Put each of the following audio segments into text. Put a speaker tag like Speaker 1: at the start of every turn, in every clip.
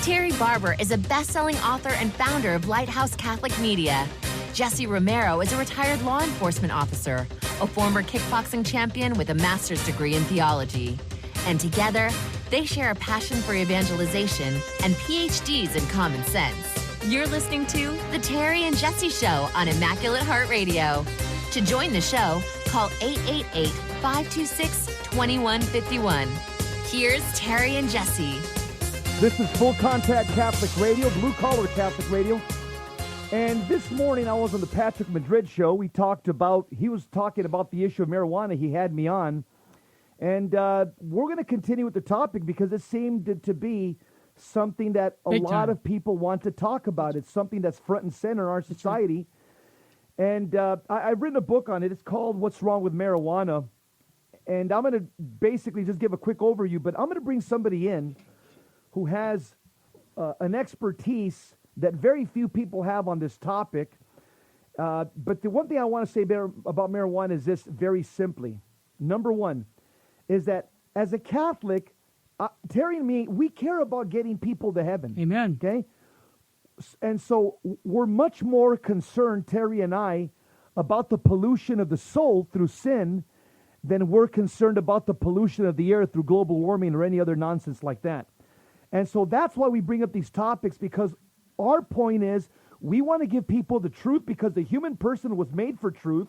Speaker 1: Terry Barber is a best-selling author and founder of Lighthouse Catholic Media. Jesse Romero is a retired law enforcement officer, a former kickboxing champion with a master's degree in theology. And together, they share a passion for evangelization and PhDs in common sense. You're listening to The Terry and Jesse Show on Immaculate Heart Radio. To join the show, call 888-526-2151. Here's Terry and Jesse.
Speaker 2: This is Full Contact Catholic Radio, Blue Collar Catholic Radio. And this morning I was on the Patrick Madrid show. He was talking about the issue of marijuana. He had me on. And we're going to continue with the topic because it seemed to be something that a lot of people want to talk about. It's something that's front and center in our society. And I've written a book on it. It's called What's Wrong with Marijuana. And I'm going to basically just give a quick overview, but I'm going to bring somebody in who has an expertise that very few people have on this topic. But the one thing I want to say about marijuana is this very simply. Number one is that as a Catholic, Terry and me, we care about getting people to heaven.
Speaker 3: Amen.
Speaker 2: Okay? And so we're much more concerned, Terry and I, about the pollution of the soul through sin than we're concerned about the pollution of the air through global warming or any other nonsense like that. And so that's why we bring up these topics, because our point is we want to give people the truth, because the human person was made for truth,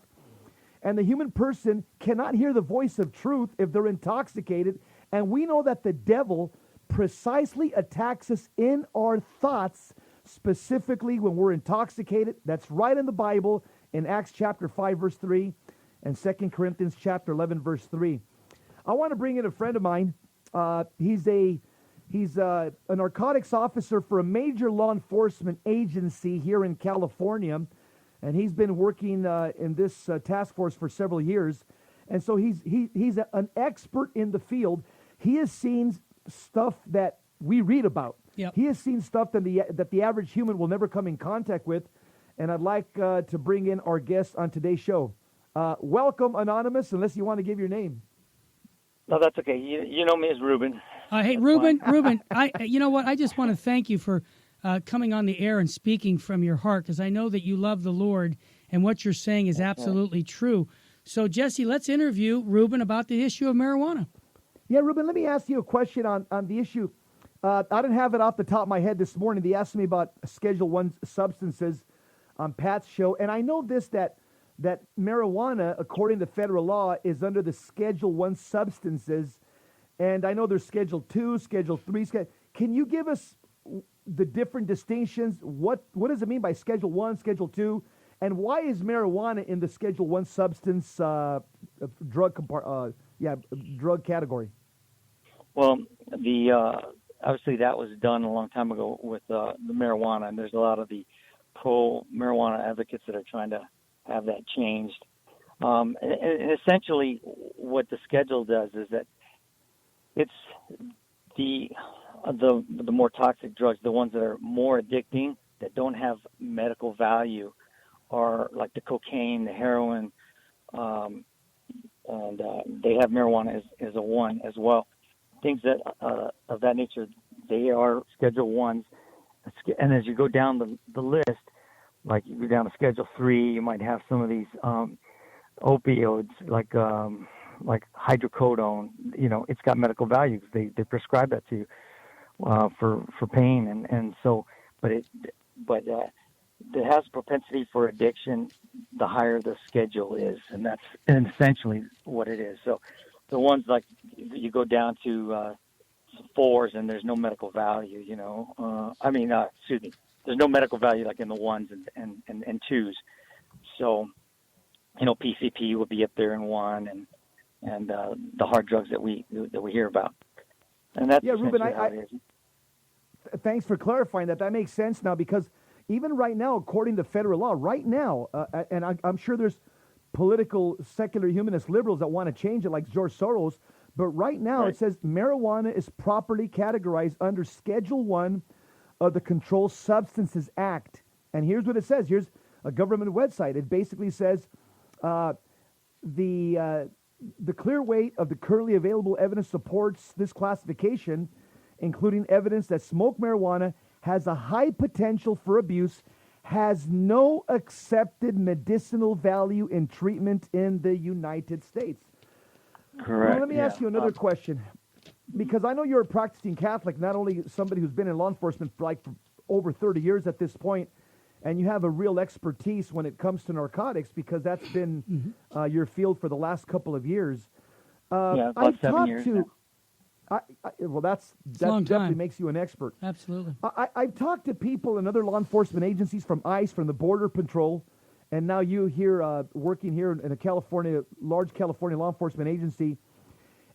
Speaker 2: and the human person cannot hear the voice of truth if they're intoxicated. And we know that the devil precisely attacks us in our thoughts, specifically when we're intoxicated. That's right in the Bible, in Acts chapter 5, verse 3, and 2 Corinthians chapter 11, verse 3. I want to bring in a friend of mine. He's a narcotics officer for a major law enforcement agency here in California, and he's been working in this task force for several years. And so he's an expert in the field. He has seen stuff that we read about.
Speaker 3: Yep.
Speaker 2: He has seen stuff that the average human will never come in contact with. And I'd like to bring in our guest on today's show. Welcome, Anonymous, unless you want to give your name.
Speaker 4: No, that's okay. You know me as Ruben.
Speaker 3: Hey, Ruben, you know what? I just want to thank you for coming on the air and speaking from your heart, because I know that you love the Lord, and what you're saying is absolutely true. So, Jesse, let's interview Ruben about the issue of marijuana.
Speaker 2: Yeah, Ruben, let me ask you a question on the issue. I didn't have it off the top of my head this morning. They asked me about Schedule I substances on Pat's show, and I know this, that marijuana, according to federal law, is under the Schedule I substances. And I know there's Schedule II, Schedule III. Can you give us the different distinctions? What does it mean by Schedule I, Schedule II? And why is marijuana in the Schedule I substance drug category?
Speaker 4: Well, obviously that was done a long time ago with the marijuana, and there's a lot of the pro-marijuana advocates that are trying to have that changed. And essentially what the schedule does is that it's the more toxic drugs, the ones that are more addicting, that don't have medical value, are like the cocaine, the heroin, and they have marijuana as a one as well. Things that of that nature, they are Schedule 1s. And as you go down the list, like you go down to Schedule 3, you might have some of these opioids like hydrocodone. You know, it's got medical value because they prescribe that to you for pain, and so, but it has propensity for addiction. The higher the schedule is, and that's essentially what it is. So the ones like you go down to 4s, and there's no medical value. You know, there's no medical value like in the 1s and 2s. So, you know, PCP will be up there in 1, and the hard drugs that we hear about. And that's
Speaker 2: Ruben,
Speaker 4: how it is.
Speaker 2: Thanks for clarifying that. That makes sense now, because even right now, according to federal law, right now, and I'm sure there's political, secular, humanist liberals that want to change it, like George Soros, but right now It says marijuana is properly categorized under Schedule 1 of the Controlled Substances Act. And here's what it says. Here's a government website. It basically says the clear weight of the currently available evidence supports this classification, including evidence that smoked marijuana has a high potential for abuse, has no accepted medicinal value in treatment in the United States.
Speaker 4: Correct.
Speaker 2: Well, let me ask you another question, because I know you're a practicing Catholic, not only somebody who's been in law enforcement for over 30 years at this point, and you have a real expertise when it comes to narcotics, because that's been your field for the last couple of years.
Speaker 4: About 7 years now.
Speaker 2: That definitely makes you an expert.
Speaker 3: Absolutely.
Speaker 2: I've talked to people in other law enforcement agencies, from ICE, from the Border Patrol, and now you here working here in a large California law enforcement agency.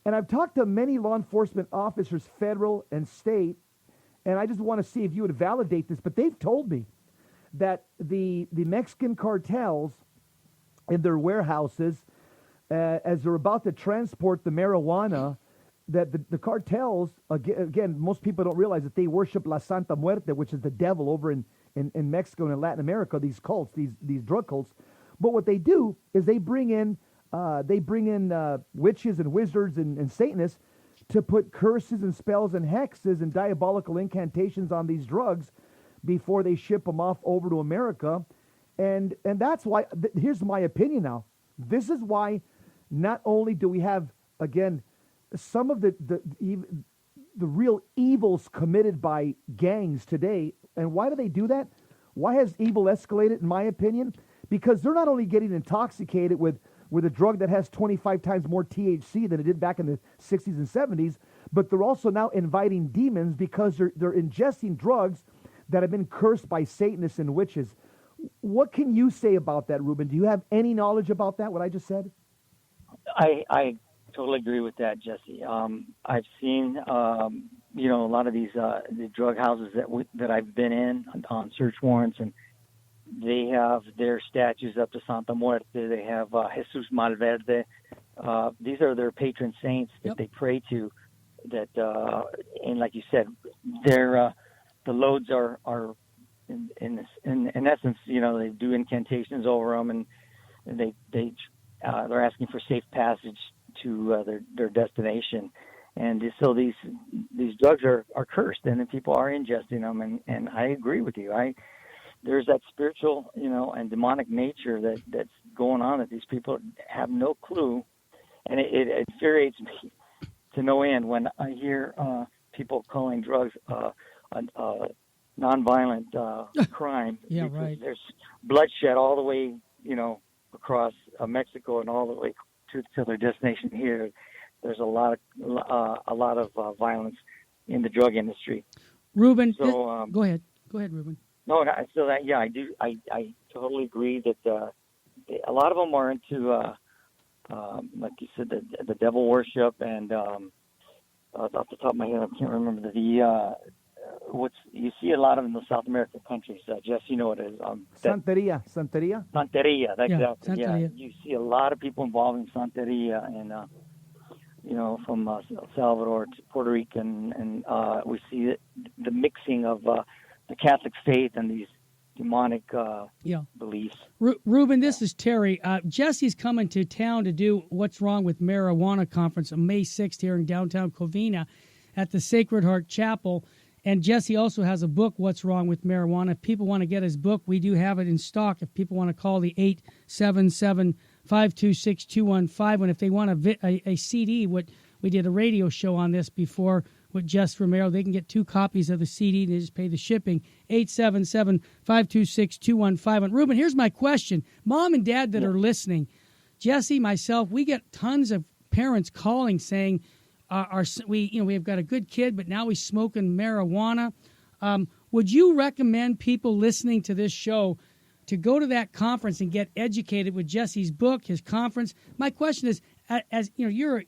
Speaker 2: And I've talked to many law enforcement officers, federal and state, and I just want to see if you would validate this, but they've told me that the Mexican cartels in their warehouses, as they're about to transport the marijuana, that the cartels, again, most people don't realize that they worship La Santa Muerte, which is the devil over in Mexico and in Latin America, these cults, these drug cults. But what they do is they bring in witches and wizards and Satanists to put curses and spells and hexes and diabolical incantations on these drugs before they ship them off over to America. And that's why, here's my opinion now. This is why not only do we have, again, some of the real evils committed by gangs today. And why do they do that? Why has evil escalated, in my opinion? Because they're not only getting intoxicated with a drug that has 25 times more THC than it did back in the 60s and 70s, but they're also now inviting demons because they're ingesting drugs that have been cursed by Satanists and witches. What can you say about that, Ruben? Do you have any knowledge about that, what I just said?
Speaker 4: I totally agree with that, Jesse. I've seen, a lot of these the drug houses that I've been in on search warrants, and they have their statues up to Santa Muerte. They have Jesus Malverde. These are their patron saints that they pray to. That and like you said, the loads are in essence, they do incantations over them, and they're asking for safe passage to their destination. And so these drugs are cursed, and then people are ingesting them. And I agree with you. There's that spiritual, and demonic nature that's going on that these people have no clue. And it infuriates me to no end when I hear people calling drugs nonviolent crime.
Speaker 3: Yeah, right.
Speaker 4: There's bloodshed all the way, across Mexico and all the way to their destination here. There's a lot of violence in the drug industry.
Speaker 3: Ruben,
Speaker 4: so,
Speaker 3: go ahead, Ruben.
Speaker 4: No, so that I do. I totally agree that a lot of them are into, like you said, the devil worship, and off the top of my head, I can't remember you see a lot of in the South American countries. Jess, you know what it is.
Speaker 2: Santeria.
Speaker 4: Santeria.
Speaker 3: Santeria.
Speaker 4: You see a lot of people involved in Santeria, and from El Salvador to Puerto Rico, and we see the mixing of the Catholic faith and these demonic beliefs.
Speaker 3: Ruben, this is Terry. Jesse's coming to town to do What's Wrong with Marijuana conference on May 6th here in downtown Covina at the Sacred Heart Chapel. And Jesse also has a book, What's Wrong with Marijuana. If people want to get his book, we do have it in stock. If people want to call the 877-526-2151. And if they want a CD, we did a radio show on this before with Jess Romero, they can get 2 copies of the CD. They just pay the shipping. 877-526-2151. Ruben, here's my question. Mom and Dad that are listening, Jesse, myself, we get tons of parents calling saying, we've got a good kid, but now he's smoking marijuana. Would you recommend people listening to this show to go to that conference and get educated with Jesse's book, his conference? My question is, as you're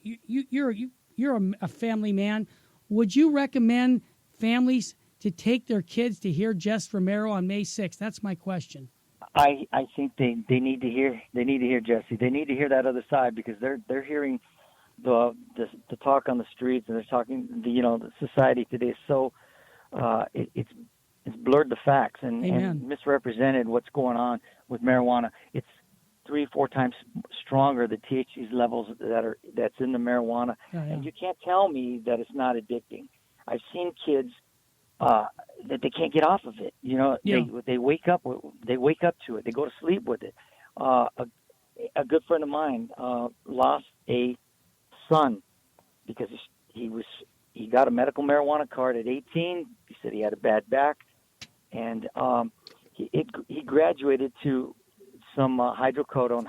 Speaker 3: a family man, would you recommend families to take their kids to hear Jess Romero on May 6th? That's my question.
Speaker 4: I think they need to hear Jesse. They need to hear that other side, because they're hearing the talk on the streets, and they're talking the society today is so it's blurred the facts and misrepresented what's going on with marijuana. It's 3-4 times stronger, the THC levels that's in the marijuana, and you can't tell me that it's not addicting. I've seen kids that they can't get off of it. You know, they wake up to it. They go to sleep with it. A good friend of mine lost a son because he got a medical marijuana card at 18. He said he had a bad back, and he graduated to some hydrocodone,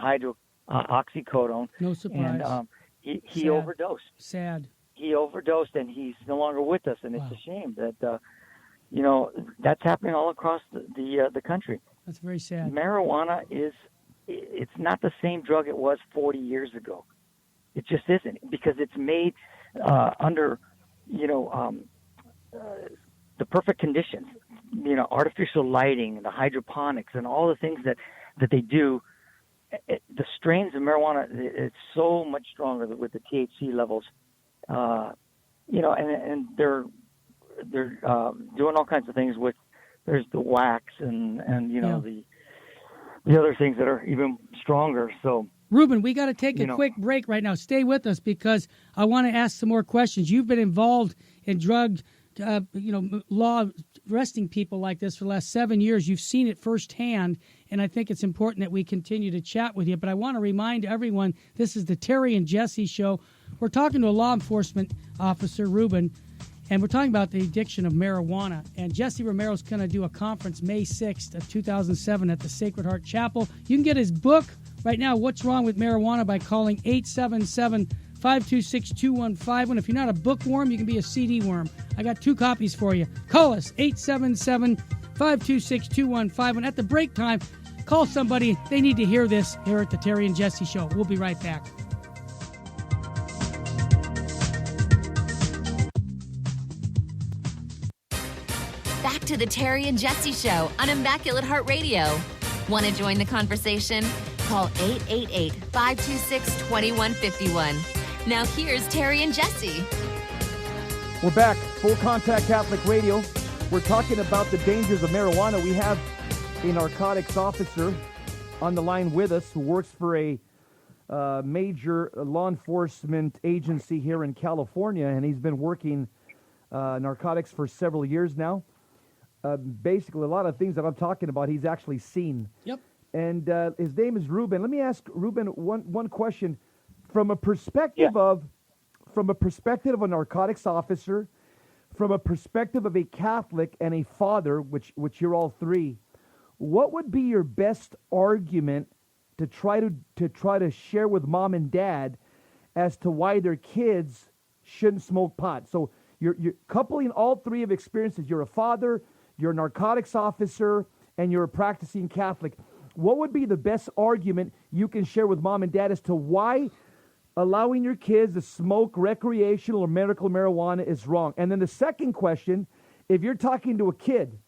Speaker 4: oxycodone.
Speaker 3: No surprise.
Speaker 4: And he overdosed.
Speaker 3: Sad.
Speaker 4: He overdosed, and he's no longer with us. And
Speaker 3: Wow.
Speaker 4: it's a shame that that's happening all across the country.
Speaker 3: That's very sad.
Speaker 4: Marijuana it's not the same drug it was 40 years ago. It just isn't, because it's made under the perfect conditions. You know, artificial lighting, the hydroponics, and all the things that they do. The strains of marijuana, it's so much stronger with the THC levels. And they're doing all kinds of things with. There's the wax and the other things that are even stronger. So,
Speaker 3: Ruben, we got to take a quick break right now. Stay with us because I want to ask some more questions. You've been involved in drug, law, arresting people like this for the last 7 years. You've seen it firsthand, and I think it's important that we continue to chat with you. But I want to remind everyone, this is the Terry and Jesse Show. We're talking to a law enforcement officer, Ruben, and we're talking about the addiction of marijuana. And Jesse Romero's going to do a conference May 6th of 2007 at the Sacred Heart Chapel. You can get his book right now, What's Wrong with Marijuana, by calling 877-526-2151. If you're not a bookworm, you can be a CD worm. I got 2 copies for you. Call us, 877-526-2151. At the break time, call somebody. They need to hear this here at the Terry and Jesse Show. We'll be right back.
Speaker 1: Back to the Terry and Jesse Show on Immaculate Heart Radio. Want to join the conversation? Call 888-526-2151. Now here's Terry and Jesse.
Speaker 2: We're back. Full Contact Catholic Radio. We're talking about the dangers of marijuana. We have a narcotics officer on the line with us who works for a major law enforcement agency here in California, and he's been working narcotics for several years now. Basically, a lot of things that I'm talking about, he's actually seen.
Speaker 3: Yep.
Speaker 2: And his name is Ruben. Let me ask Ruben one question from a perspective of a narcotics officer, from a perspective of a Catholic and a father, which you're all three. What would be your best argument to try to share with mom and dad as to why their kids shouldn't smoke pot? So you're coupling all three of experiences. You're a father, you're a narcotics officer, and you're a practicing Catholic. What would be the best argument you can share with mom and dad as to why allowing your kids to smoke recreational or medical marijuana is wrong? And then the second question, if you're talking to a kid,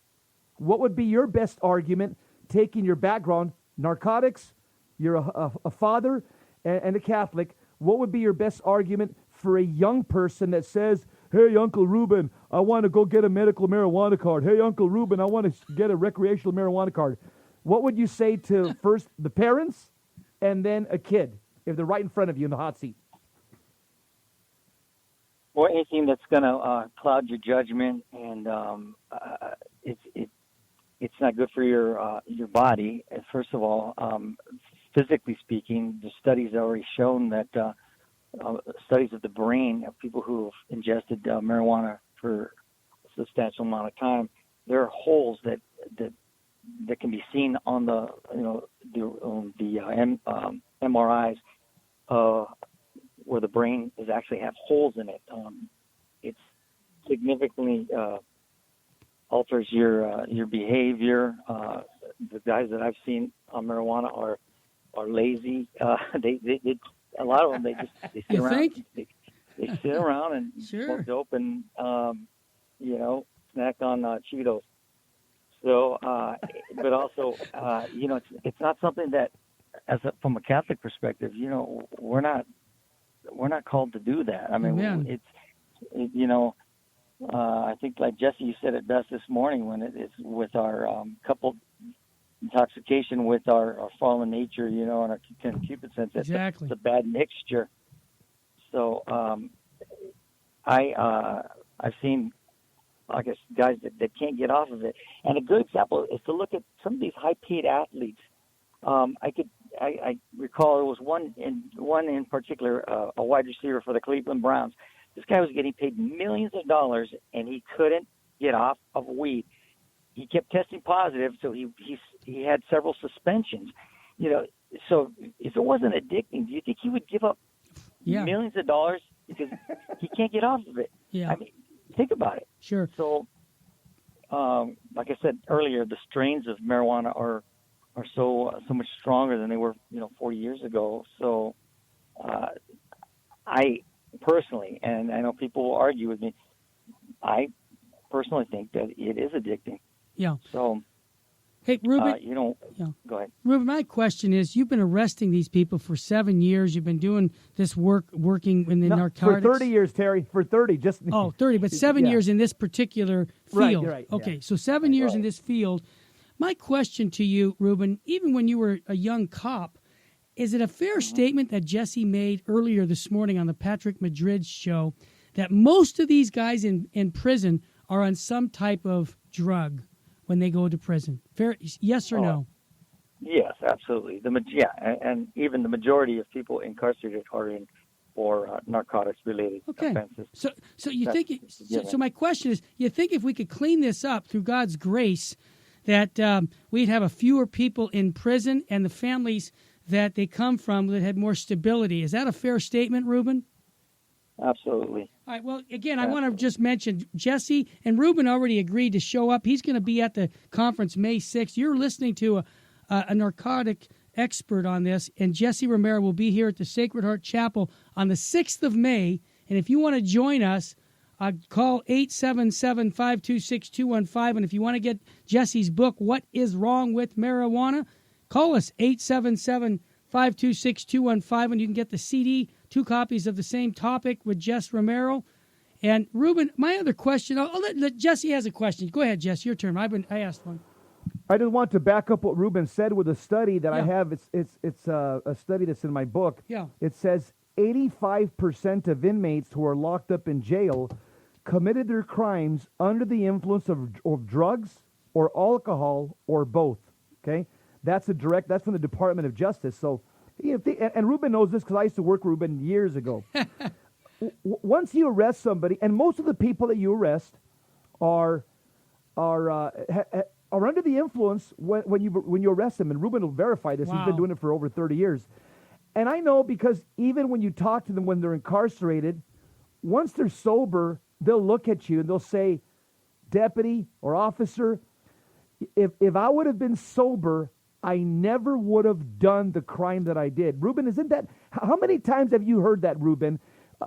Speaker 2: what would be your best argument, taking your background, narcotics, you're a father and a Catholic, what would be your best argument for a young person that says, hey, Uncle Ruben, I want to go get a medical marijuana card. Hey, Uncle Ruben, I want to get a recreational marijuana card. What would you say to first the parents and then a kid if they're right in front of you in the hot seat?
Speaker 4: Well, anything that's going to cloud your judgment, and it's not good for your body. First of all, physically speaking, the studies have already shown that studies of the brain of people who have ingested marijuana for a substantial amount of time, there are holes that can be seen on the MRIs where the brain is actually have holes in it. It significantly alters your behavior. The guys that I've seen on marijuana are lazy. They a lot of them they sit
Speaker 3: You
Speaker 4: around.
Speaker 3: think?
Speaker 4: They sit around and
Speaker 3: Sure.
Speaker 4: smoke dope and snack on Cheetos. So, but also, it's not something that, from a Catholic perspective, we're not called to do that. I mean,
Speaker 3: Amen.
Speaker 4: I think like Jesse, you said it best this morning when it's with our coupled intoxication with our fallen nature, and our concupiscence.
Speaker 3: Exactly.
Speaker 4: It's a bad mixture. So, I've seen I guess, guys that can't get off of it. And a good example is to look at some of these high-paid athletes. I recall there was one in particular, a wide receiver for the Cleveland Browns. This guy was getting paid millions of dollars, and he couldn't get off of weed. He kept testing positive, so he had several suspensions. So if it wasn't addicting, do you think he would give up millions of dollars because he can't get off of it?
Speaker 3: Yeah.
Speaker 4: I mean, think about it.
Speaker 3: Sure.
Speaker 4: So, like I said earlier, the strains of marijuana are so much stronger than they were, 40 years ago. So, I personally, and I know people will argue with me, I personally think that it is addicting.
Speaker 3: Yeah.
Speaker 4: So,
Speaker 3: hey, Ruben,
Speaker 4: go ahead.
Speaker 3: Ruben, my question is, you've been arresting these people for 7 years. You've been doing this working in the narcotics.
Speaker 2: For 30 years, Terry. For 30.
Speaker 3: 30, but 7 years in this particular field.
Speaker 2: Right.
Speaker 3: Okay, so 7 years in this field. My question to you, Ruben, even when you were a young cop, is it a fair statement that Jesse made earlier this morning on the Patrick Madrid show that most of these guys in prison are on some type of drug when they go to prison? Fair, yes or no?
Speaker 4: Yes, absolutely. And even the majority of people incarcerated are in for narcotics-related offenses.
Speaker 3: So you think? So my question is, you think if we could clean this up through God's grace, that we'd have a fewer people in prison and the families that they come from that had more stability? Is that a fair statement, Ruben?
Speaker 4: Absolutely.
Speaker 3: All right. Well, again, I want to just mention Jesse and Ruben already agreed to show up. He's going to be at the conference May 6th. You're listening to a narcotic expert on this, and Jesse Romero will be here at the Sacred Heart Chapel on the 6th of May. And if you want to join us, call 877-526-215. And if you want to get Jesse's book, What is Wrong with Marijuana, call us 877-526-215, and you can get the CD, 2 copies of the same topic with Jess Romero. And Ruben, my other question, I'll let Jesse has a question. Go ahead, Jess, your turn. I asked one.
Speaker 2: I just want to back up what Ruben said with a study that I have. It's a study that's in my book.
Speaker 3: Yeah.
Speaker 2: It says 85% of inmates who are locked up in jail committed their crimes under the influence of drugs or alcohol or both. Okay, that's from the Department of Justice. So, and Ruben knows this because I used to work with Ruben years ago. Once you arrest somebody, and most of the people that you arrest are under the influence when you arrest them, and Ruben will verify this.
Speaker 3: Wow.
Speaker 2: He's been doing it for over 30 years. And I know because even when you talk to them when they're incarcerated, once they're sober, they'll look at you and they'll say, "Deputy or officer, if I would have been sober, I never would have done the crime that I did." Ruben, isn't that, how many times have you heard that, Ruben?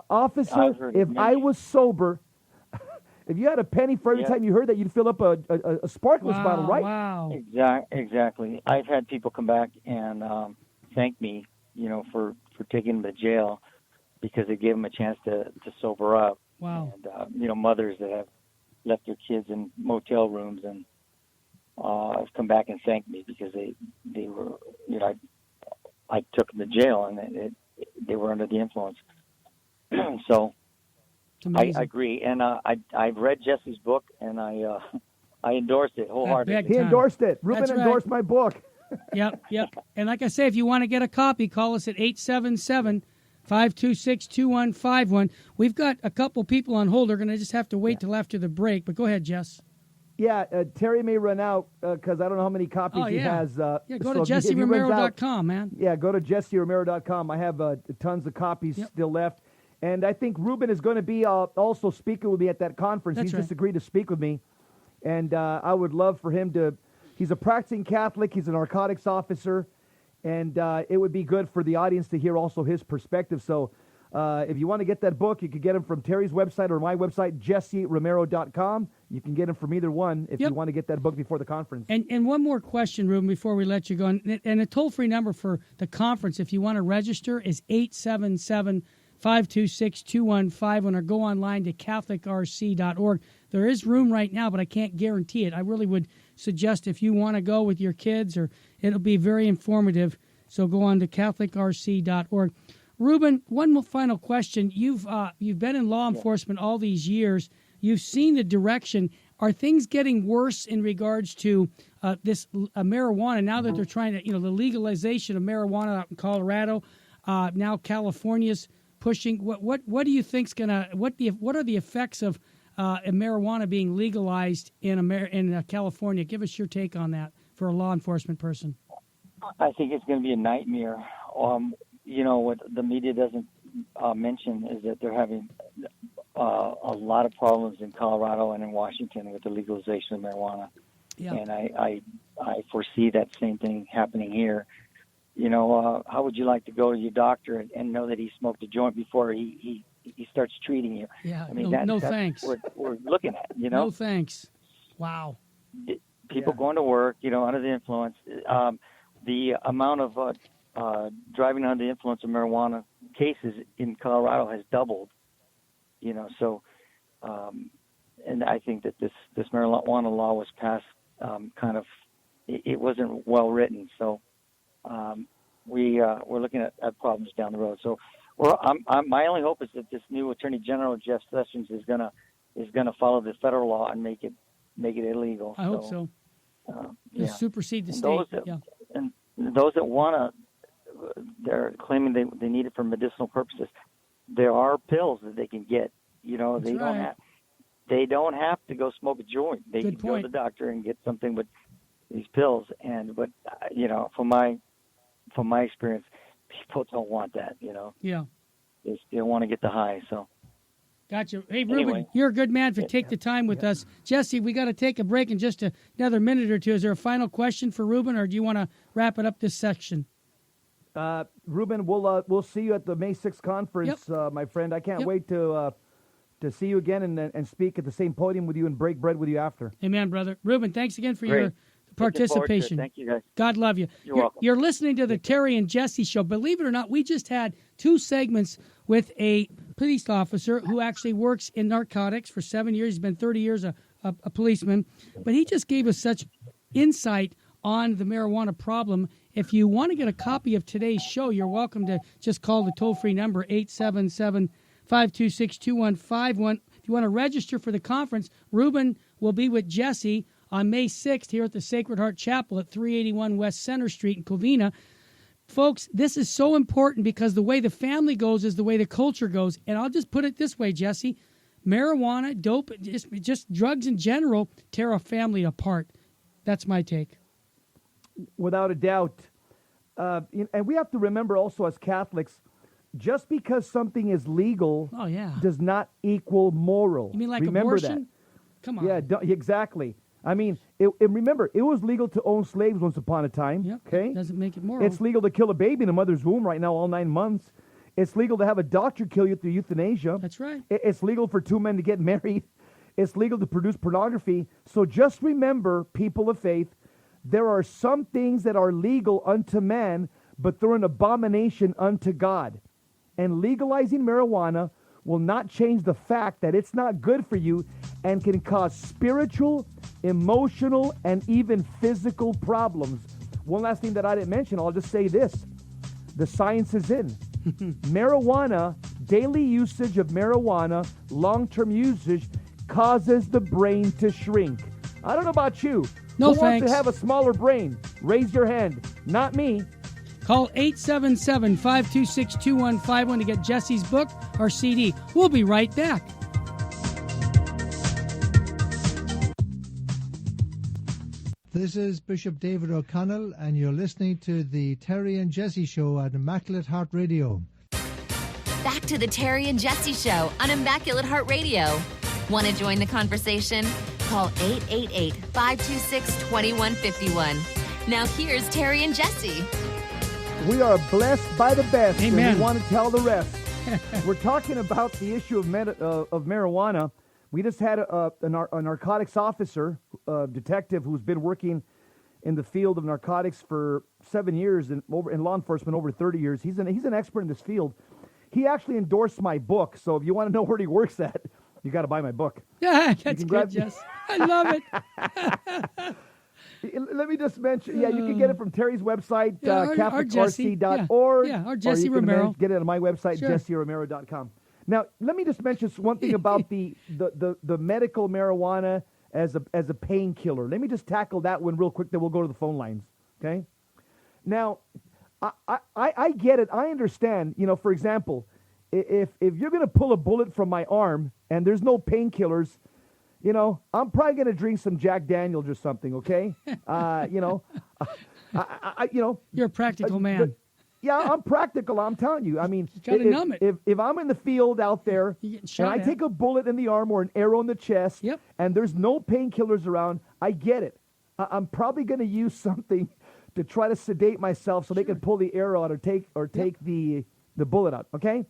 Speaker 2: Officer, if I was sober, if you had a penny for every time you heard that, you'd fill up a Sparkles bottle, right?
Speaker 3: Wow.
Speaker 4: Exactly. I've had people come back and thank me, for taking them to jail because it gave them a chance to sober up.
Speaker 3: Wow.
Speaker 4: And, mothers that have left their kids in motel rooms and have come back and thanked me because they were, I took them to jail and they were under the influence. So I agree. And I've read Jesse's book and I endorsed it wholeheartedly.
Speaker 2: He endorsed it. Ruben
Speaker 3: That's right.
Speaker 2: endorsed my book.
Speaker 3: Yep. And like I say, if you want to get a copy, call us at 877-526-2151. We've got a couple people on hold. They're going to just have to wait till after the break. But go ahead, Jess.
Speaker 2: Yeah, Terry may run out because I don't know how many copies he has.
Speaker 3: Go to JesseRomero.com, man.
Speaker 2: Yeah, go to JesseRomero.com. I have tons of copies still left. And I think Ruben is going to be also speaking with me at that conference. He's just agreed to speak with me. And I would love for him to. He's a practicing Catholic. He's a narcotics officer. And it would be good for the audience to hear also his perspective. So if you want to get that book, you can get him from Terry's website or my website, JesseRomero.com. You can get him from either one if you want to get that book before the conference.
Speaker 3: And one more question, Ruben, before we let you go. And a toll-free number for the conference, if you want to register, is 877-526-2151, or go online to CatholicRC.org. There is room right now, but I can't guarantee it. I really would suggest if you want to go with your kids, or it'll be very informative, so go on to CatholicRC.org. Ruben, one final question. You've been in law enforcement all these years. You've seen the direction. Are things getting worse in regards to this marijuana now that they're trying to, the legalization of marijuana out in Colorado? Now California's pushing. What do you think's gonna? What are the effects of marijuana being legalized in California? Give us your take on that for a law enforcement person.
Speaker 4: I think it's going to be a nightmare. What the media doesn't mention is that they're having a lot of problems in Colorado and in Washington with the legalization of marijuana. Yeah. And I foresee that same thing happening here. How would you like to go to your doctor and know that he smoked a joint before he starts treating you?
Speaker 3: Yeah,
Speaker 4: I mean,
Speaker 3: that's
Speaker 4: thanks. We're looking at,
Speaker 3: No thanks. Wow.
Speaker 4: People going to work, under the influence. The amount of driving under the influence of marijuana cases in Colorado has doubled. And I think that this marijuana law was passed it wasn't well written. So we're looking at problems down the road. So my only hope is that this new Attorney General Jeff Sessions is gonna follow the federal law and make it illegal.
Speaker 3: I hope so. Supersede the state.
Speaker 4: And those that want to, they're claiming they need it for medicinal purposes. There are pills that they can get. They don't have to go smoke a joint. They can go to the doctor and get something with these pills. But from my experience, people don't want that.
Speaker 3: Yeah.
Speaker 4: They want to get the high. So.
Speaker 3: Gotcha. Hey, Ruben, you're a good man for take the time with us. Jesse, we got to take a break in just another minute or two. Is there a final question for Ruben, or do you want to wrap it up this section?
Speaker 2: Ruben, we'll see you at the May 6th conference, my friend. I can't wait to see you again and speak at the same podium with you and break bread with you after.
Speaker 3: Amen, brother. Ruben, thanks again for your participation.
Speaker 4: Thank you, guys.
Speaker 3: God love you.
Speaker 4: You're welcome.
Speaker 3: You're listening to the Terry and Jesse Show. Believe it or not, we just had 2 segments with a police officer who actually works in narcotics for 7 years. He's been 30 years a policeman. But he just gave us such insight on the marijuana problem. If you want to get a copy of today's show, you're welcome to just call the toll-free number, 877-526-2151. If you want to register for the conference, Ruben will be with Jesse on May 6th here at the Sacred Heart Chapel at 381 West Center Street in Covina. Folks, this is so important because the way the family goes is the way the culture goes. And I'll just put it this way, Jesse. Marijuana, dope, just drugs in general tear a family apart. That's my take.
Speaker 2: Without a doubt. And we have to remember also as Catholics, just because something is legal does not equal moral.
Speaker 3: You mean like
Speaker 2: remember
Speaker 3: abortion?
Speaker 2: That.
Speaker 3: Come on.
Speaker 2: Yeah, remember, it was legal to own slaves once upon a time.
Speaker 3: Yep.
Speaker 2: Okay?
Speaker 3: Doesn't make it moral.
Speaker 2: It's legal to kill a baby in a mother's womb right now, all 9 months. It's legal to have a doctor kill you through euthanasia.
Speaker 3: That's right.
Speaker 2: It's legal for 2 men to get married. It's legal to produce pornography. So just remember, people of faith, there are some things that are legal unto man, but they're an abomination unto God. And legalizing marijuana will not change the fact that it's not good for you and can cause spiritual, emotional, and even physical problems. One last thing that I didn't mention, I'll just say this. The science is in. Marijuana, daily usage of marijuana, long-term usage, causes the brain to shrink. I don't know about you.
Speaker 3: No,
Speaker 2: Who
Speaker 3: thanks.
Speaker 2: wants to have a smaller brain? Raise your hand. Not me.
Speaker 3: Call 877-526-2151 to get Jesse's book or CD. We'll be right back.
Speaker 5: This is Bishop David O'Connell, and you're listening to the Terry and Jesse Show on Immaculate Heart Radio.
Speaker 1: Back to the Terry and Jesse Show on Immaculate Heart Radio. Want to join the conversation? Call 888-526-2151. Now here's Terry and Jesse.
Speaker 2: We are blessed by the best,
Speaker 3: Amen.
Speaker 2: And we want to tell the rest. We're talking about the issue of marijuana. We just had a narcotics officer, a detective who's been working in the field of narcotics for 7 years and in law enforcement over 30 years. He's an expert in this field. He actually endorsed my book, so if you want to know where he works at, you got to buy my book.
Speaker 3: Yeah, that's good, Jess. I love it.
Speaker 2: Let me just mention, you can get it from Terry's website,
Speaker 3: or
Speaker 2: CatholicRC.org.
Speaker 3: or Jesse
Speaker 2: or you
Speaker 3: Romero.
Speaker 2: Can get it on my website,
Speaker 3: Sure.
Speaker 2: JesseRomero.com. Now, let me just mention one thing about the medical marijuana as a painkiller. Let me just tackle that one real quick, then we'll go to the phone lines, okay? Now, I get it. I understand. You know, for example, if you're going to pull a bullet from my arm and there's no painkillers, you know, I'm probably going to drink some Jack Daniels or something, okay? You know,
Speaker 3: You're a practical man.
Speaker 2: Yeah, I'm practical. I'm telling you. I mean,
Speaker 3: gotta numb it.
Speaker 2: If I'm in the field out there
Speaker 3: You're getting
Speaker 2: and
Speaker 3: shot
Speaker 2: I
Speaker 3: at.
Speaker 2: take a bullet in the arm or an arrow in the chest,
Speaker 3: Yep.
Speaker 2: and there's no painkillers around, I get it. I'm probably going to use something to try to sedate myself so they can pull the arrow out or take the bullet out. Okay,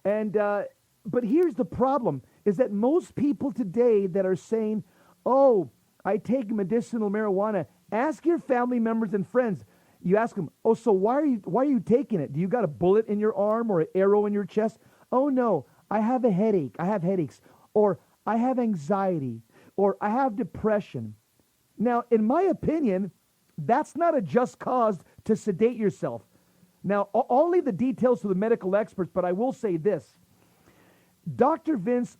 Speaker 2: and but here's the problem: is that most people today that are saying, "Oh, I take medicinal marijuana," ask your family members and friends. You ask them, "Oh, so why are you taking it? Do you got a bullet in your arm or an arrow in your chest?" "Oh no, I have a headache. I have headaches, or I have anxiety, or I have depression." Now, in my opinion, that's not a just cause to sedate yourself. Now, I'll leave the details to the medical experts, but I will say this: Dr. Vince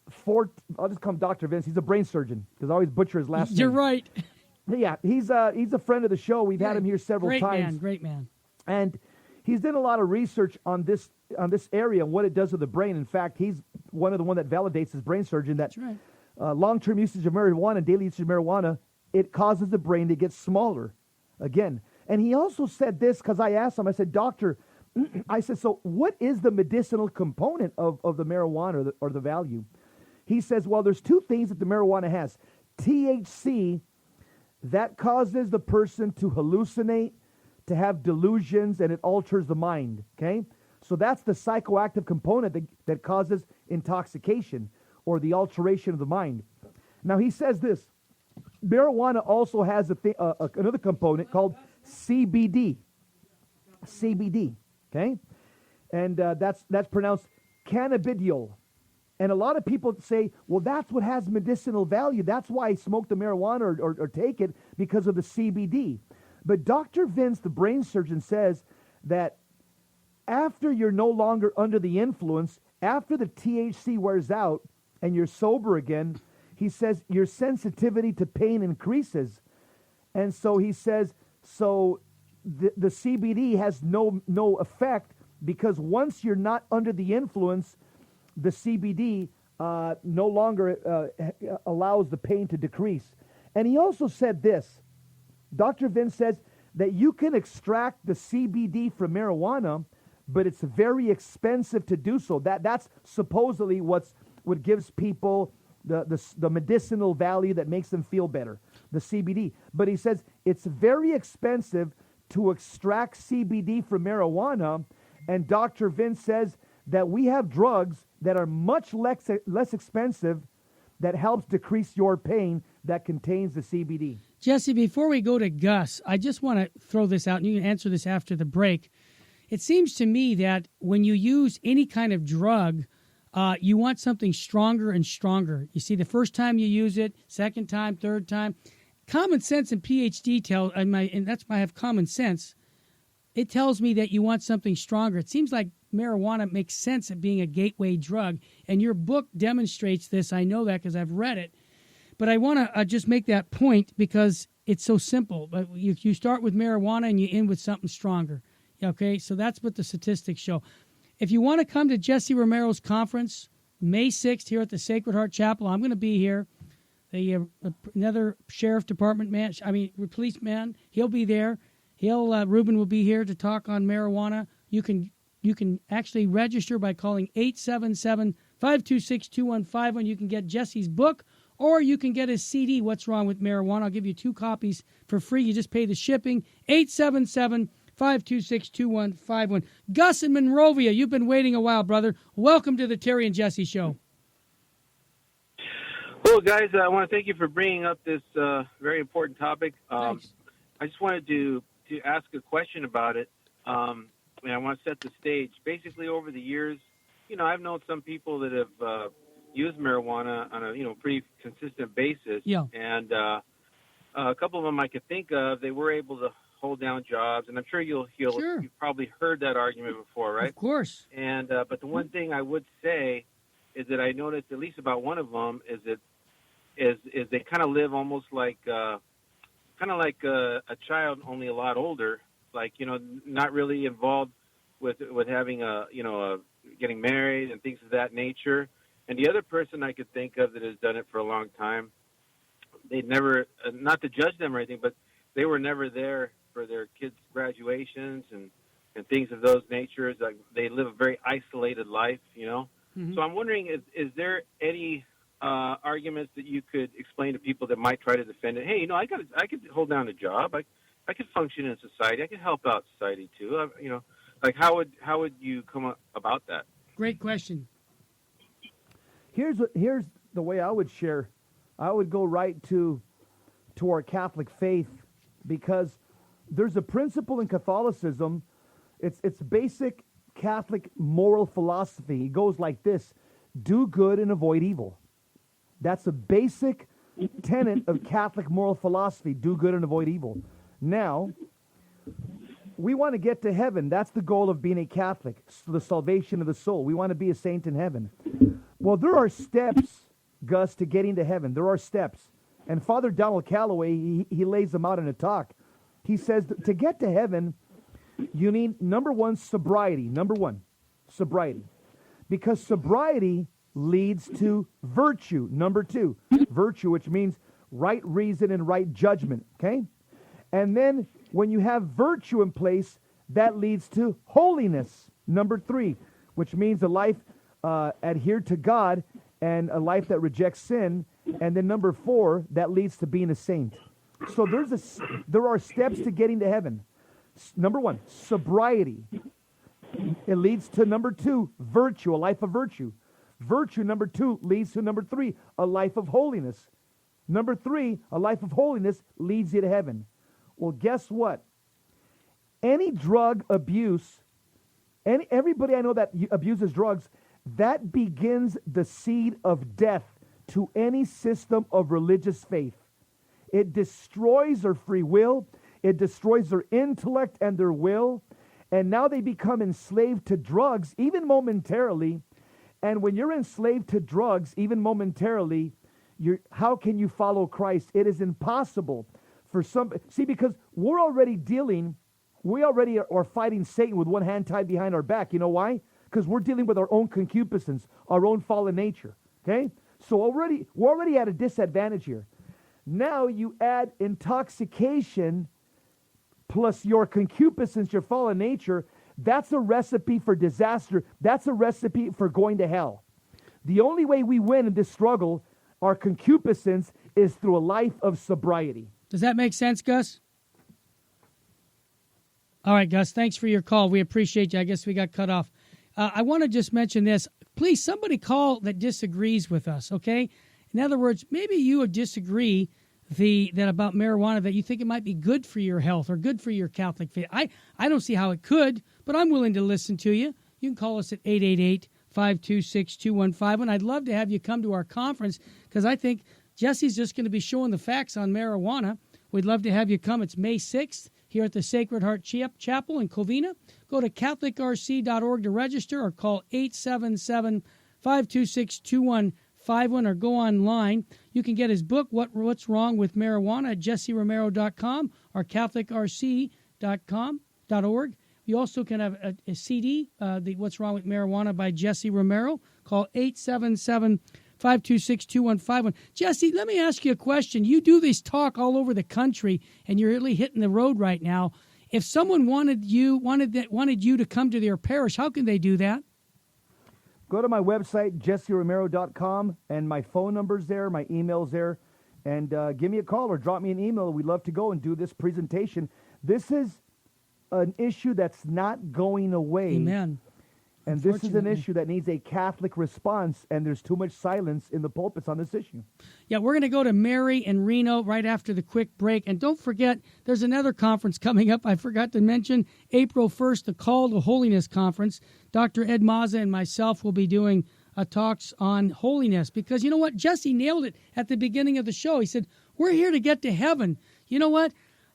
Speaker 2: Fort, I'll just call him Dr. Vince. He's a brain surgeon because I always butcher his last name.
Speaker 3: You're right.
Speaker 2: Yeah, he's a friend of the show. We've had him here several times.
Speaker 3: Great man.
Speaker 2: And he's done a lot of research on this area and what it does to the brain. In fact, he's one that validates his brain surgeon that
Speaker 3: That's right.
Speaker 2: long-term usage of marijuana, daily usage of marijuana, it causes the brain to get smaller again. And he also said this because I asked him, I said, "Doctor," I said, "so what is the medicinal component of the marijuana or the value?" He says, "Well, there's two things that the marijuana has. THC, that causes the person to hallucinate, to have delusions, and it alters the mind, okay? So that's the psychoactive component that causes intoxication or the alteration of the mind." Now, he says this: marijuana also has another component called CBD. CBD, okay? And that's pronounced cannabidiol. And a lot of people say, well, that's what has medicinal value. That's why I smoke the marijuana or take it, because of the CBD. But Dr. Vince, the brain surgeon, says that after you're no longer under the influence, after the THC wears out and you're sober again, he says your sensitivity to pain increases. And so he says, so the CBD has no effect, because once you're not under the influence, the CBD no longer allows the pain to decrease. And he also said this: Dr. Vince says that you can extract the CBD from marijuana, but it's very expensive to do so. That's supposedly what gives people the medicinal value that makes them feel better, the CBD. But he says it's very expensive to extract CBD from marijuana, and Dr. Vince says that we have drugs that are much less expensive that helps decrease your pain that contains the CBD.
Speaker 3: Jesse, before we go to Gus, I just want to throw this out, and you can answer this after the break. It seems to me that when you use any kind of drug, you want something stronger and stronger. You see, the first time you use it, second time, third time. Common sense and PhD tell, and that's why I have common sense. It tells me that you want something stronger. It seems like marijuana makes sense at being a gateway drug, and your book demonstrates this. I know that because I've read it. But I want to just make that point because it's so simple. But you start with marijuana and you end with something stronger. Okay, so that's what the statistics show. If you want to come to Jesse Romero's conference, May 6th here at the Sacred Heart Chapel, I'm going to be here. Another sheriff department policeman, he'll be there. Ruben will be here to talk on marijuana. You can actually register by calling 877-526-2151. You can get Jesse's book, or you can get his CD, What's Wrong with Marijuana. I'll give you 2 copies for free. You just pay the shipping. 877-526-2151. Gus in Monrovia, you've been waiting a while, brother. Welcome to the Terry and Jesse Show.
Speaker 6: Well, guys, I want to thank you for bringing up this very important topic.
Speaker 3: Thanks.
Speaker 6: I just wanted to ask a question about it. And I want to set the stage. Basically, over the years, I've known some people that have used marijuana on a pretty consistent basis.
Speaker 3: Yeah.
Speaker 6: And a couple of them I could think of, they were able to hold down jobs, and I'm sure you've probably heard that argument before, right?
Speaker 3: Of course.
Speaker 6: And but the one thing I would say is that I noticed at least about one of them is that they kind of live almost like a child, only a lot older. Like, not really involved with having getting married and things of that nature. And the other person I could think of that has done it for a long time, they'd never, not to judge them or anything, but they were never there for their kids' graduations and things of those natures. Like, they live a very isolated life, Mm-hmm. So I'm wondering, is there any arguments that you could explain to people that might try to defend it? Hey, I could hold down a job. I could function in society. I could help out society too. Like how would you come about that?
Speaker 3: Great question.
Speaker 2: Here's the way I would share. I would go right to our Catholic faith, because there's a principle in Catholicism. It's basic Catholic moral philosophy. It goes like this: do good and avoid evil. That's a basic tenet of Catholic moral philosophy: do good and avoid evil. Now, we want to get to heaven. That's the goal of being a Catholic, the salvation of the soul. We want to be a saint in heaven. Well, there are steps, Gus, to getting to heaven. There are steps. And Father Donald Calloway, he lays them out in a talk. He says that to get to heaven, you need, number one, sobriety. Number one, sobriety. Because sobriety leads to virtue. Number two, virtue, which means right reason and right judgment, okay? And then when you have virtue in place, that leads to holiness. Number three, which means a life adhered to God and a life that rejects sin. And then number four, that leads to being a saint. So there are steps to getting to heaven. Number one, sobriety. It leads to number two, virtue, a life of virtue. Virtue, number two, leads to number three, a life of holiness. Number three, a life of holiness leads you to heaven. Well, guess what? Any drug abuse, everybody I know that abuses drugs, that begins the seed of death to any system of religious faith. It destroys their free will. It destroys their intellect and their will. And now they become enslaved to drugs, even momentarily. And when you're enslaved to drugs, even momentarily, how can you follow Christ? It is impossible for some. See, because we already are fighting Satan with one hand tied behind our back. You know why? Because we're dealing with our own concupiscence, our own fallen nature. Okay? So we're already at a disadvantage here. Now you add intoxication plus your concupiscence, your fallen nature. That's a recipe for disaster. That's a recipe for going to hell. The only way we win in this struggle, our concupiscence, is through a life of sobriety.
Speaker 3: Does that make sense, Gus? All right, Gus, thanks for your call. We appreciate you. I guess we got cut off. I want to just mention this. Please, somebody call that disagrees with us, okay? In other words, maybe you would disagree that about marijuana, that you think it might be good for your health or good for your Catholic faith. I don't see how it could, but I'm willing to listen to you. You can call us at 888-526-2151. I'd love to have you come to our conference, because I think Jesse's just going to be showing the facts on marijuana. We'd love to have you come. It's May 6th here at the Sacred Heart Chapel in Covina. Go to CatholicRC.org to register, or call 877-526-2151, or go online. You can get his book, What's Wrong with Marijuana, at JesseRomero.com or CatholicRC.org. You also can have a CD, What's Wrong with Marijuana by Jesse Romero. Call 877-526-2151. Jesse, let me ask you a question. You do this talk all over the country, and you're really hitting the road right now. If someone wanted you to come to their parish, how can they do that?
Speaker 2: Go to my website, JesseRomero.com, and my phone number's there, my email's there, and give me a call or drop me an email. We'd love to go and do this presentation. This is an issue that's not going away.
Speaker 3: Amen.
Speaker 2: And this is an issue that needs a Catholic response, and there's too much silence in the pulpits on this issue.
Speaker 3: Yeah, we're going to go to Mary in Reno right after the quick break. And don't forget, there's another conference coming up I forgot to mention, April 1st, the Call to Holiness Conference. Dr. Ed Mazza and myself will be doing talks on holiness, because you know what? Jesse nailed it at the beginning of the show. He said, we're here to get to heaven. You know what?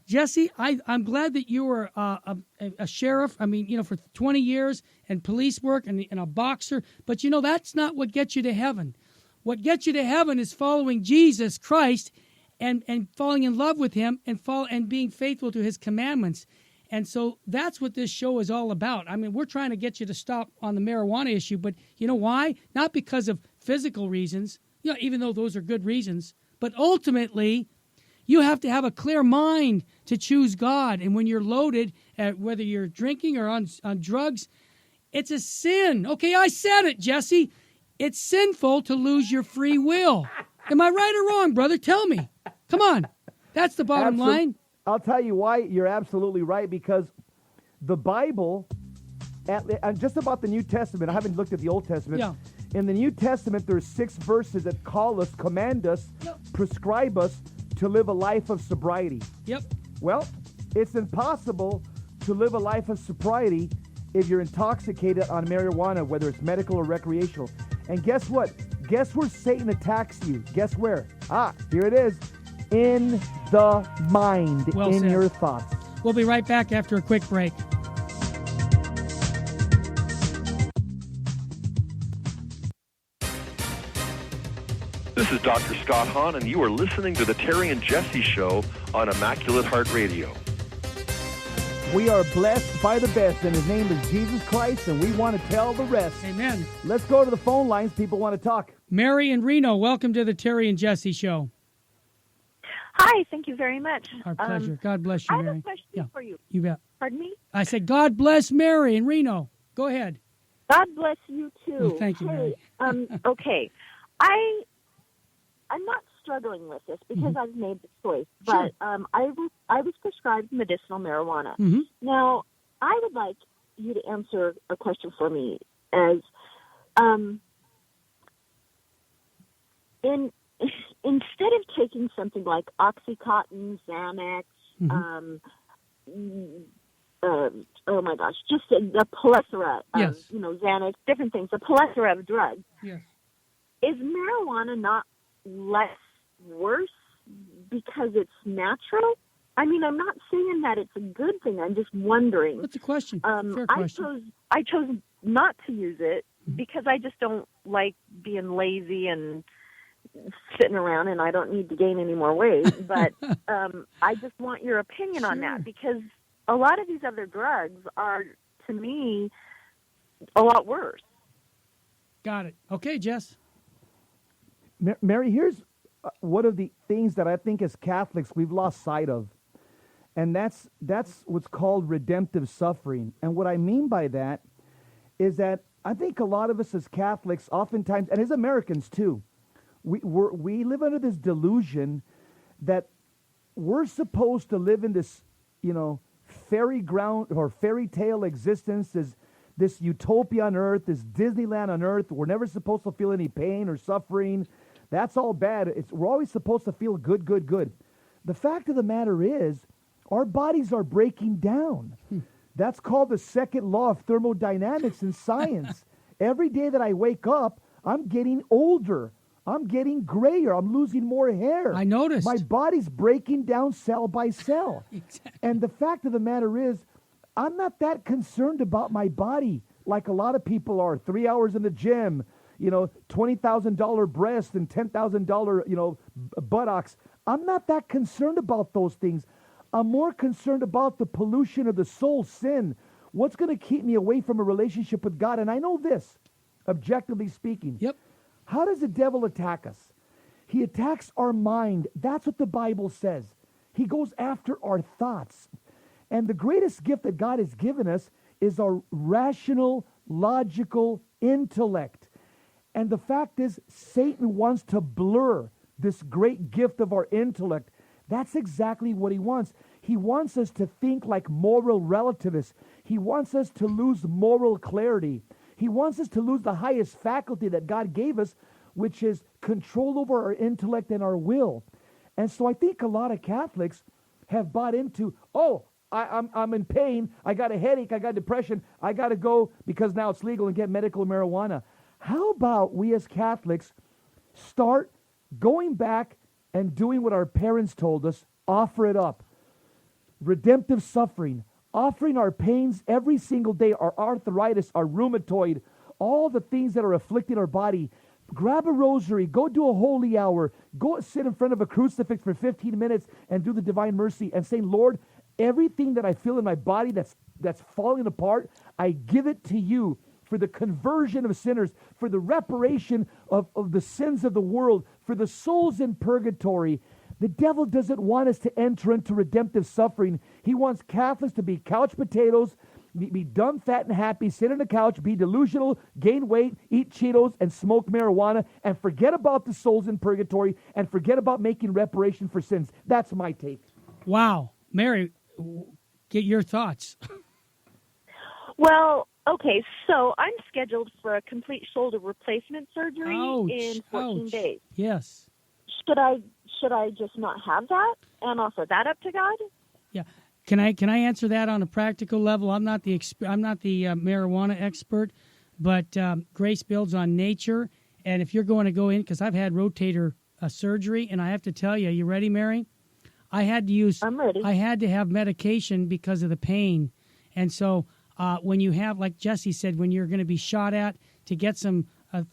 Speaker 3: Jesse, I'm glad that you were a sheriff. I mean, for 20 years and police work and a boxer. But, that's not what gets you to heaven. What gets you to heaven is following Jesus Christ and falling in love with him and being faithful to his commandments. And so that's what this show is all about. I mean, we're trying to get you to stop on the marijuana issue. But you know why? Not because of physical reasons, even though those are good reasons. But ultimately, you have to have a clear mind to choose God. And when you're loaded, whether you're drinking or on drugs, it's a sin. Okay, I said it, Jesse. It's sinful to lose your free will. Am I right or wrong, brother? Tell me. Come on. That's the bottom line.
Speaker 2: I'll tell you why you're absolutely right, because the Bible, and just about the New Testament, I haven't looked at the Old Testament.
Speaker 3: Yeah.
Speaker 2: In the New Testament, there's 6 verses that call us, command us, prescribe us to live a life of sobriety.
Speaker 3: Yep.
Speaker 2: Well, it's impossible to live a life of sobriety if you're intoxicated on marijuana, whether it's medical or recreational. And guess what? Guess where Satan attacks you? Guess where? Here it is. In the mind,
Speaker 3: Well
Speaker 2: in
Speaker 3: said.
Speaker 2: your thoughts.
Speaker 3: We'll be right back after a quick break.
Speaker 7: This is Dr. Scott Hahn, and you are listening to the Terry and Jesse Show on Immaculate Heart Radio.
Speaker 2: We are blessed by the best, and his name is Jesus Christ, and we want to tell the rest.
Speaker 3: Amen.
Speaker 2: Let's go to the phone lines. People want to talk.
Speaker 3: Mary in Reno, welcome to the Terry and Jesse Show.
Speaker 8: Hi, thank you very much.
Speaker 3: Our pleasure. God bless you,
Speaker 8: I
Speaker 3: Mary.
Speaker 8: have a question for you.
Speaker 3: You bet.
Speaker 8: Pardon me?
Speaker 3: I said, God bless Mary in Reno. Go ahead.
Speaker 8: God bless you too.
Speaker 3: Oh, thank you, Mary.
Speaker 8: Okay. I'm not struggling with this because I've made the choice,
Speaker 3: Sure.
Speaker 8: but I was prescribed medicinal marijuana.
Speaker 3: Mm-hmm.
Speaker 8: Now, I would like you to answer a question for me as instead of taking something like Oxycontin, Xanax, oh my gosh, just the plethora of,
Speaker 3: Yes.
Speaker 8: Xanax, different things, a plethora of drugs.
Speaker 3: Yes.
Speaker 8: Is marijuana not less worse because it's natural? I mean, I'm not saying that it's a good thing. I'm just wondering.
Speaker 3: That's a question. Fair question.
Speaker 8: I chose not to use it because I just don't like being lazy and sitting around, and I don't need to gain any more weight. But I just want your opinion on that, because a lot of these other drugs are, to me, a lot worse.
Speaker 3: Got it. Okay, Jess.
Speaker 2: Mary, here's one of the things that I think as Catholics we've lost sight of, and that's what's called redemptive suffering. And what I mean by that is that I think a lot of us as Catholics oftentimes, and as Americans too, we live under this delusion that we're supposed to live in this, fairy ground or fairy tale existence, this utopia on earth, this Disneyland on earth. We're never supposed to feel any pain or suffering. That's all bad. We're always supposed to feel good, good, good. The fact of the matter is, our bodies are breaking down. That's called the second law of thermodynamics in science. Every day that I wake up, I'm getting older. I'm getting grayer. I'm losing more hair.
Speaker 3: I noticed.
Speaker 2: My body's breaking down cell by cell.
Speaker 3: Exactly.
Speaker 2: And the fact of the matter is, I'm not that concerned about my body like a lot of people are. 3 hours in the gym, $20,000 breast and $10,000, buttocks. I'm not that concerned about those things. I'm more concerned about the pollution of the soul, sin. What's going to keep me away from a relationship with God? And I know this, objectively speaking.
Speaker 3: Yep.
Speaker 2: How does the devil attack us? He attacks our mind. That's what the Bible says. He goes after our thoughts. And the greatest gift that God has given us is our rational, logical intellect. And the fact is, Satan wants to blur this great gift of our intellect. That's exactly what he wants. He wants us to think like moral relativists. He wants us to lose moral clarity. He wants us to lose the highest faculty that God gave us, which is control over our intellect and our will. And so I think a lot of Catholics have bought into, I'm in pain, I got a headache, I got depression, I got to go because now it's legal and get medical marijuana. How about we as Catholics start going back and doing what our parents told us, offer it up. redemptive suffering, offering our pains every single day, our arthritis, our rheumatoid, all the things that are afflicting our body. Grab a rosary, go do a holy hour, go sit in front of a crucifix for 15 minutes and do the Divine Mercy and saying, Lord, everything that I feel in my body that's falling apart, I give it to you for the conversion of sinners, for the reparation of the sins of the world, for the souls in purgatory. The devil doesn't want us to enter into redemptive suffering. He wants Catholics to be couch potatoes, be dumb, fat, and happy, sit on the couch, be delusional, gain weight, eat Cheetos, and smoke marijuana, and forget about the souls in purgatory, and forget about making reparation for sins. That's my take.
Speaker 3: Wow. Mary, get your thoughts.
Speaker 8: Well, okay, so I'm scheduled for a complete shoulder replacement surgery in 14 days.
Speaker 3: Yes.
Speaker 8: Should I just not have that and offer that up to God?
Speaker 3: Yeah. Can I answer that on a practical level? I'm not the marijuana expert, but grace builds on nature. And if you're going to go in, because I've had rotator surgery, and I have to tell you, ready, Mary? I'm ready. I had to have medication because of the pain, and so when you have, like Jesse said, when you're going to be shot at to get some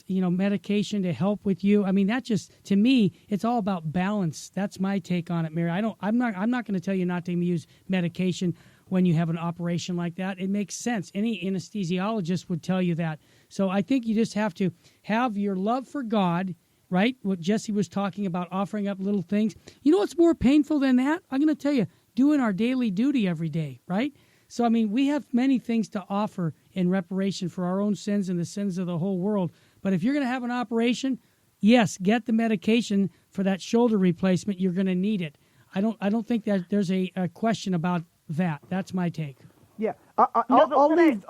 Speaker 3: medication to help with you. I mean, that just, to me, it's all about balance. That's my take on it, Mary. I'm not going to tell you not to use medication when you have an operation like that. It makes sense. Any anesthesiologist would tell you that. So I think you just have to have your love for God, right? What Jesse was talking about, offering up little things. You know what's more painful than that? I'm going to tell you, doing our daily duty every day, right? So, I mean, we have many things to offer in reparation for our own sins and the sins of the whole world. But if you're going to have an operation, yes, get the medication for that shoulder replacement. You're going to need it. I don't think that there's a question about that. That's my take.
Speaker 2: Yeah. I'll leave.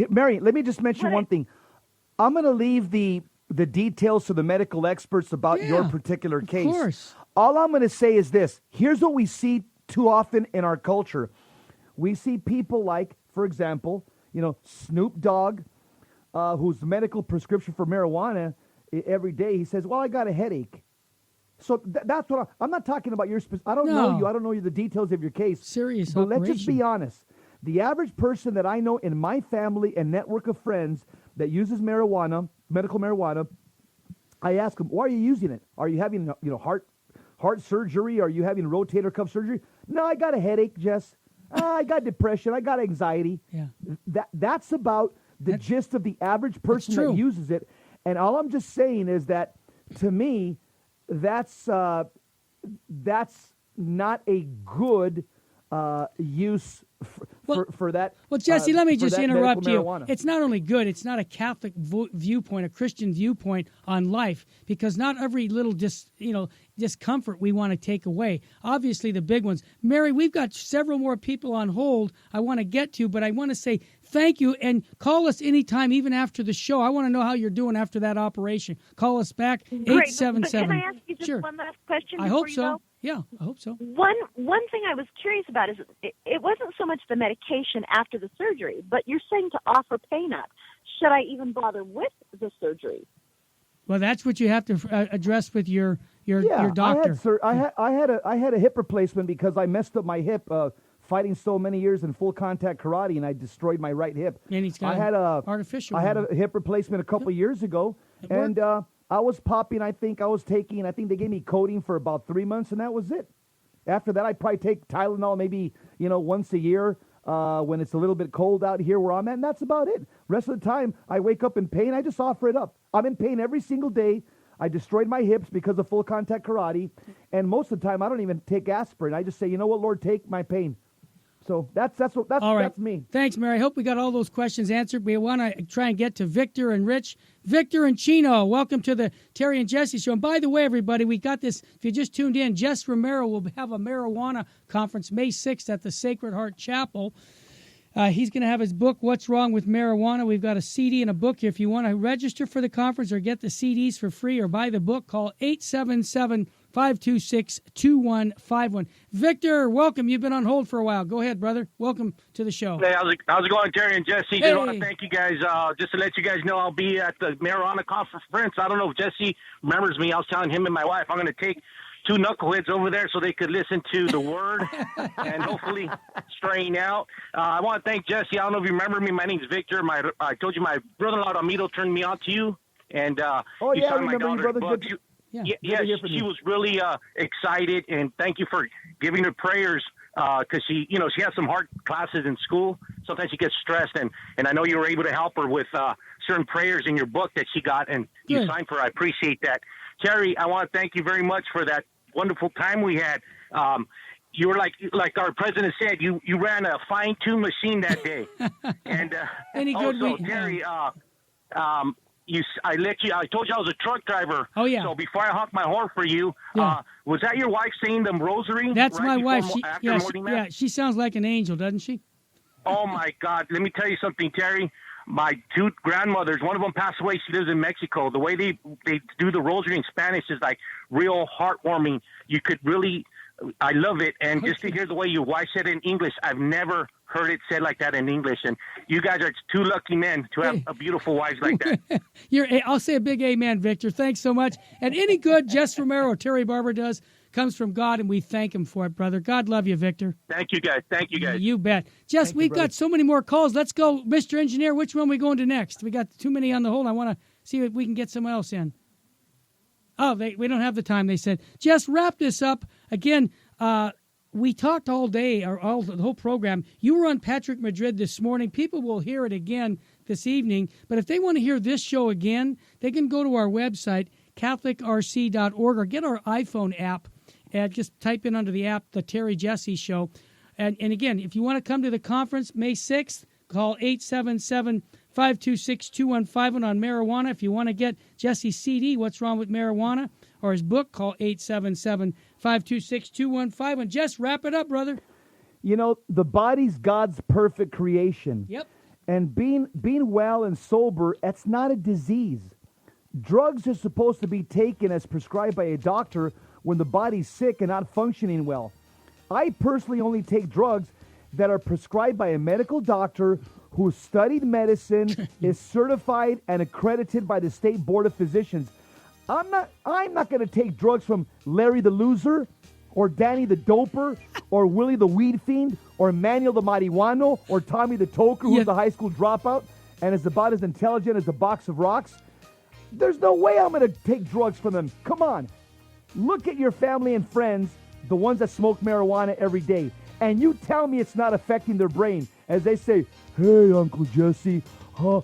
Speaker 2: Mary, let me just mention one thing. I'm going to leave the details to the medical experts about your particular case. Of course. All I'm going to say is this. Here's what we see too often in our culture. We see people like, for example, Snoop Dogg, whose medical prescription for marijuana every day, he says, well, I got a headache. So that's what I'm not talking about your I don't know you. I don't know the details of your case.
Speaker 3: Serious
Speaker 2: But
Speaker 3: operation.
Speaker 2: let's just be honest. The average person that I know in my family and network of friends that uses marijuana, medical marijuana, I ask them, why are you using it? Are you having heart surgery? Are you having rotator cuff surgery? No, I got a headache, Jess. I got depression. I got anxiety.
Speaker 3: Yeah.
Speaker 2: That's about the gist of the average person that uses it. And all I'm just saying is that, to me, that's not a good use for that.
Speaker 3: Well, Jesse, let me just interrupt you.
Speaker 2: Marijuana.
Speaker 3: It's not only good, it's not a Catholic viewpoint, a Christian viewpoint on life, because not every little discomfort we want to take away. Obviously, the big ones. Mary, we've got several more people on hold I want to get to, but I want to say thank you, and call us anytime, even after the show. I want to know how you're doing after that operation. Call us back, 877.
Speaker 8: Can I ask you just one last question?
Speaker 3: I hope so. Yeah, I hope so.
Speaker 8: One thing I was curious about is it wasn't so much the medication after the surgery, but you're saying to offer pain up. Should I even bother with the surgery?
Speaker 3: Well, that's what you have to address with your doctor.
Speaker 2: I had a hip replacement because I messed up my hip fighting so many years in full contact karate, and I destroyed my right hip.
Speaker 3: And he's got artificial.
Speaker 2: I had a hip replacement a couple years ago, and I was popping. I think they gave me codeine for about 3 months, and that was it. After that, I probably take Tylenol maybe once a year when it's a little bit cold out here where I'm at, and that's about it. Rest of the time, I wake up in pain. I just offer it up. I'm in pain every single day. I destroyed my hips because of full contact karate, and most of the time, I don't even take aspirin. I just say, you know what, Lord, take my pain. So that's
Speaker 3: all right.
Speaker 2: That's me.
Speaker 3: Thanks, Mary. I hope we got all those questions answered. We want to try and get to Victor and Rich. Victor and Chino, welcome to the Terry and Jesse Show. And by the way, everybody, we got this. If you just tuned in, Jess Romero will have a marijuana conference May 6th at the Sacred Heart Chapel. He's going to have his book, What's Wrong with Marijuana. We've got a CD and a book here. If you want to register for the conference or get the CDs for free or buy the book, call 877 877-526-2151. Victor, welcome. You've been on hold for a while. Go ahead, brother. Welcome to the show.
Speaker 9: Hey, how's it going, Terry and Jesse?
Speaker 3: Hey.
Speaker 9: Just want to thank you guys. Just to let you guys know, I'll be at the marijuana conference. I don't know if Jesse remembers me. I was telling him and my wife I'm going to take two knuckleheads over there so they could listen to the word and hopefully strain out. I want to thank Jesse. I don't know if you remember me. My name's Victor. I told you my brother-in-law, Amito, turned me on to you. And
Speaker 2: I
Speaker 9: signed my
Speaker 2: remember you,
Speaker 9: daughter's
Speaker 2: brother.
Speaker 9: book.
Speaker 3: Yeah.
Speaker 9: She was really excited, and thank you for giving her prayers because she has some hard classes in school. Sometimes she gets stressed, and I know you were able to help her with certain prayers in your book that she got, and you signed for her. I appreciate that. Terry, I want to thank you very much for that wonderful time we had. You were like our president said, you ran a fine-tuned machine that day. And
Speaker 3: Any good
Speaker 9: also,
Speaker 3: week,
Speaker 9: Terry, I told you I was a truck driver.
Speaker 3: Oh, yeah.
Speaker 9: So before I honked my horn for you, was that your wife saying the rosary?
Speaker 3: That's
Speaker 9: right
Speaker 3: my wife.
Speaker 9: after morning mass?
Speaker 3: She sounds like an angel, doesn't she?
Speaker 9: Oh, my God. Let me tell you something, Terry. My two grandmothers, one of them passed away. She lives in Mexico. The way they do the rosary in Spanish is like real heartwarming. You could really, I love it. And just to hear the way your wife said it in English, I've never heard it said like that in English. And you guys are two lucky men to have a beautiful wife like that.
Speaker 3: I'll say a big amen, Victor. Thanks so much. And any good Jess Romero or Terry Barber does comes from God, and we thank him for it, brother. God love you, Victor.
Speaker 9: Thank you, guys.
Speaker 3: You bet. Jess, we've got so many more calls. Let's go. Mr. Engineer, which one are we going to next? We got too many on the hold. I want to see if we can get someone else in. Oh, we don't have the time, they said. Jess, wrap this up. Again, we talked all day, the whole program. You were on Patrick Madrid this morning. People will hear it again this evening. But if they want to hear this show again, they can go to our website, catholicrc.org, or get our iPhone app. And just type in under the app, The Terry Jesse Show. And again, if you want to come to the conference May 6th, call 877-526-2151 on marijuana. If you want to get Jesse's CD, What's Wrong with Marijuana, or his book, call 877-526-2151. Jess, wrap it up, brother.
Speaker 2: You know, the body's God's perfect creation.
Speaker 3: Yep.
Speaker 2: And being well and sober, that's not a disease. Drugs are supposed to be taken as prescribed by a doctor when the body's sick and not functioning well. I personally only take drugs that are prescribed by a medical doctor who studied medicine, is certified and accredited by the State Board of Physicians. I'm not going to take drugs from Larry the Loser or Danny the Doper or Willie the Weed Fiend or Manuel the Marihuano or Tommy the Toker, who's a high school dropout and is about as intelligent as a box of rocks. There's no way I'm going to take drugs from them. Come on. Look at your family and friends, the ones that smoke marijuana every day, and you tell me it's not affecting their brain as they say, "Hey, Uncle Jesse, how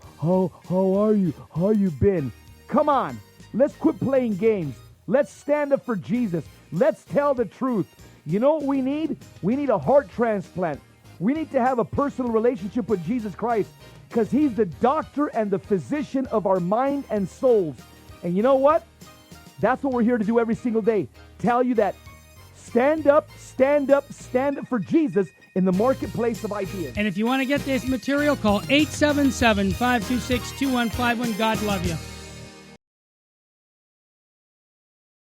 Speaker 2: are you? How you been?" Come on, let's quit playing games. Let's stand up for Jesus. Let's tell the truth. You know what we need? We need a heart transplant. We need to have a personal relationship with Jesus Christ because he's the doctor and the physician of our mind and souls. And you know what? That's what we're here to do every single day. Tell you that. Stand up for Jesus in the marketplace of ideas.
Speaker 3: And if you want to get this material, call 877-526-2151. God love you.